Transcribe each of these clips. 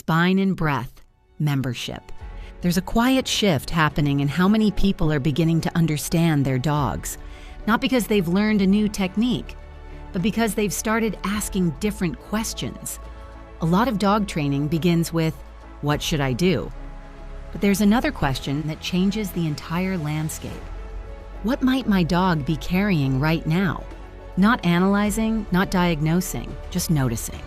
spine and breath, membership. There's a quiet shift happening in how many people are beginning to understand their dogs, not because they've learned a new technique, but because they've started asking different questions. A lot of dog training begins with, "What should I do?" But there's another question that changes the entire landscape. What might my dog be carrying right now? Not analyzing, not diagnosing, just noticing.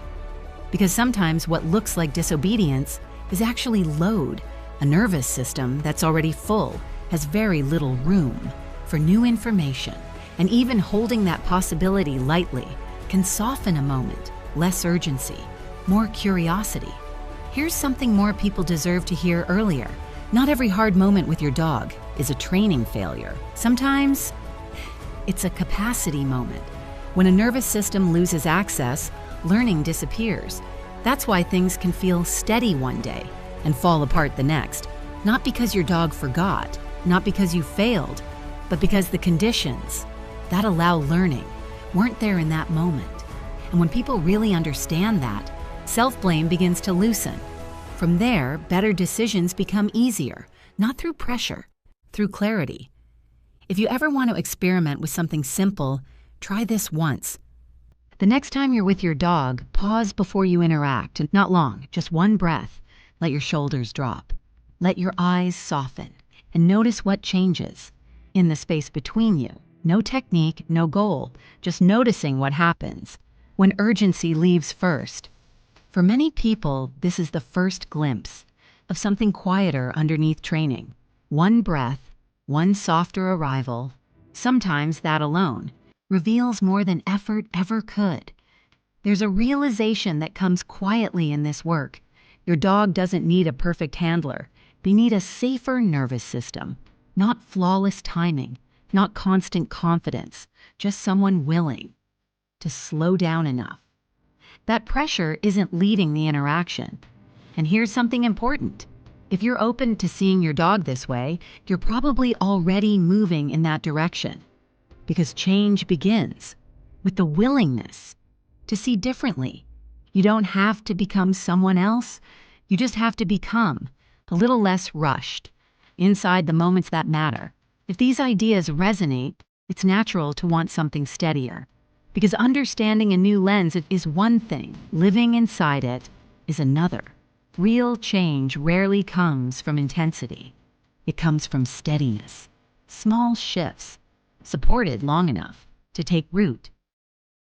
Because sometimes what looks like disobedience is actually load. A nervous system that's already full has very little room for new information, and even holding that possibility lightly can soften a moment, less urgency, more curiosity. Here's something more people deserve to hear earlier. Not every hard moment with your dog is a training failure. Sometimes it's a capacity moment. When a nervous system loses access, learning disappears. That's why things can feel steady one day and fall apart the next. Not because your dog forgot, not because you failed, but because the conditions that allow learning weren't there in that moment. And when people really understand that, self-blame begins to loosen. From there, better decisions become easier, not through pressure, through clarity. If you ever want to experiment with something simple, try this once. The next time you're with your dog, pause before you interact, and not long, just one breath. Let your shoulders drop. Let your eyes soften, and notice what changes in the space between you. No technique, no goal, just noticing what happens when urgency leaves first. For many people, this is the first glimpse of something quieter underneath training. One breath, one softer arrival, sometimes that alone, reveals more than effort ever could. There's a realization that comes quietly in this work. Your dog doesn't need a perfect handler. They need a safer nervous system, not flawless timing, not constant confidence, just someone willing to slow down enough. That pressure isn't leading the interaction. And here's something important. If you're open to seeing your dog this way, you're probably already moving in that direction. Because change begins with the willingness to see differently. You don't have to become someone else. You just have to become a little less rushed inside the moments that matter. If these ideas resonate, it's natural to want something steadier. Because understanding a new lens is one thing, living inside it is another. Real change rarely comes from intensity. It comes from steadiness, small shifts, supported long enough to take root.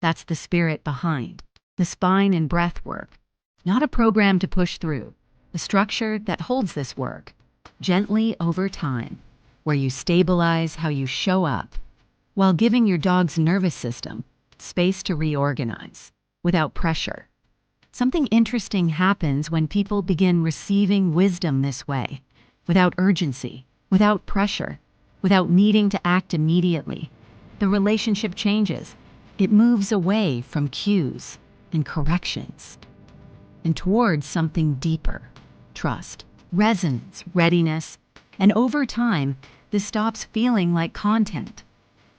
That's the spirit behind the spine and breath work. Not a program to push through, a structure that holds this work gently over time, where you stabilize how you show up while giving your dog's nervous system space to reorganize without pressure. Something interesting happens when people begin receiving wisdom this way, without urgency, without pressure, without needing to act immediately. The relationship changes. It moves away from cues and corrections and towards something deeper: trust, resonance, readiness. And over time, this stops feeling like content.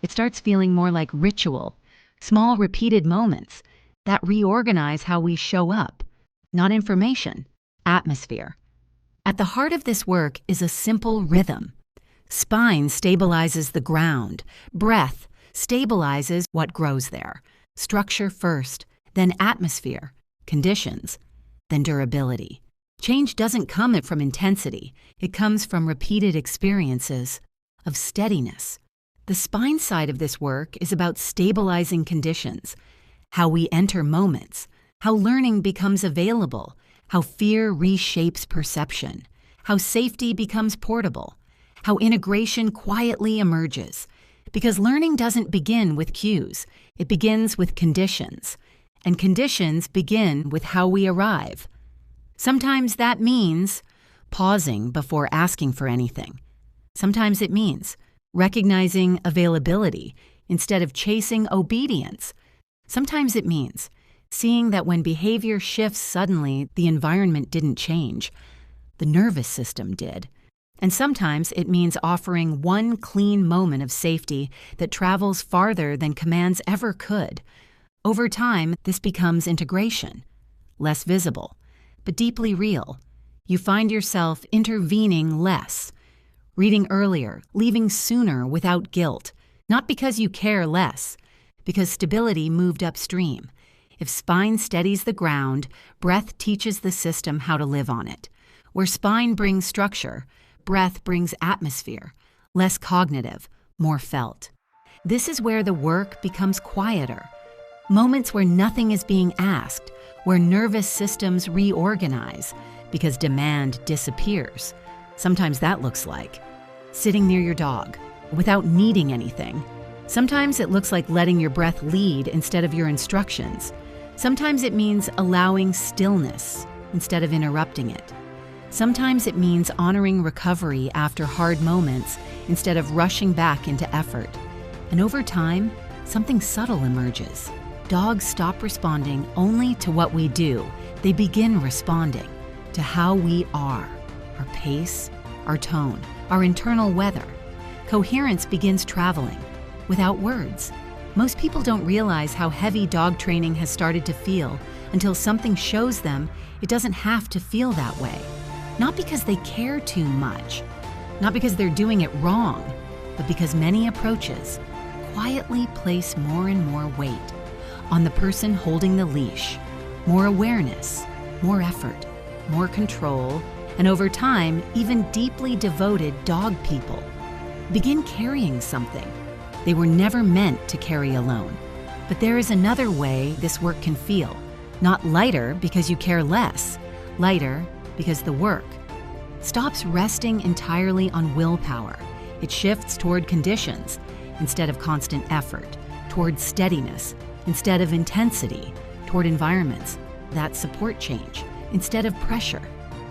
It starts feeling more like ritual, small repeated moments that reorganize how we show up. Not information, atmosphere. At the heart of this work is a simple rhythm. Spine stabilizes the ground. Breath stabilizes what grows there. Structure first, then atmosphere, conditions, then durability. Change doesn't come from intensity. It comes from repeated experiences of steadiness. The spine side of this work is about stabilizing conditions, how we enter moments, how learning becomes available, how fear reshapes perception, how safety becomes portable, how integration quietly emerges. Because learning doesn't begin with cues, it begins with conditions, and conditions begin with how we arrive. Sometimes that means pausing before asking for anything. Sometimes it means recognizing availability instead of chasing obedience. Sometimes it means seeing that when behavior shifts suddenly, the environment didn't change. The nervous system did. And sometimes it means offering one clean moment of safety that travels farther than commands ever could. Over time, this becomes integration, less visible, but deeply real. You find yourself intervening less, reading earlier, leaving sooner without guilt, not because you care less, because stability moved upstream. If spine steadies the ground, breath teaches the system how to live on it. Where spine brings structure, breath brings atmosphere, less cognitive, more felt. This is where the work becomes quieter. Moments where nothing is being asked, where nervous systems reorganize because demand disappears. Sometimes that looks like sitting near your dog without needing anything. Sometimes it looks like letting your breath lead instead of your instructions. Sometimes it means allowing stillness instead of interrupting it. Sometimes it means honoring recovery after hard moments instead of rushing back into effort. And over time, something subtle emerges. Dogs stop responding only to what we do. They begin responding to how we are, our pace, our tone, our internal weather. Coherence begins traveling without words. Most people don't realize how heavy dog training has started to feel until something shows them it doesn't have to feel that way. Not because they care too much, not because they're doing it wrong, but because many approaches quietly place more and more weight on the person holding the leash, more awareness, more effort, more control, and over time, even deeply devoted dog people begin carrying something they were never meant to carry alone. But there is another way this work can feel, not lighter because you care less, lighter because the work stops resting entirely on willpower. It shifts toward conditions instead of constant effort, toward steadiness instead of intensity, toward environments that support change instead of pressure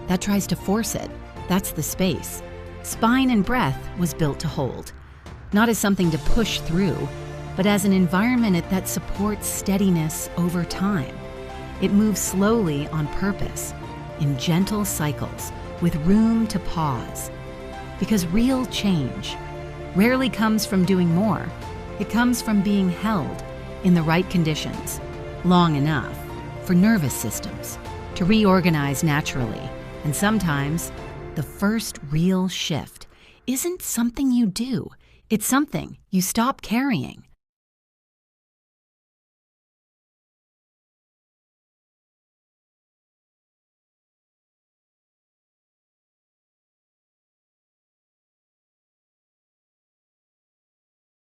that tries to force it. That's the space spine and breath was built to hold, not as something to push through, but as an environment that supports steadiness over time. It moves slowly on purpose, in gentle cycles, with room to pause. Because real change rarely comes from doing more. It comes from being held in the right conditions, long enough for nervous systems to reorganize naturally. And sometimes, the first real shift isn't something you do. It's something you stop carrying.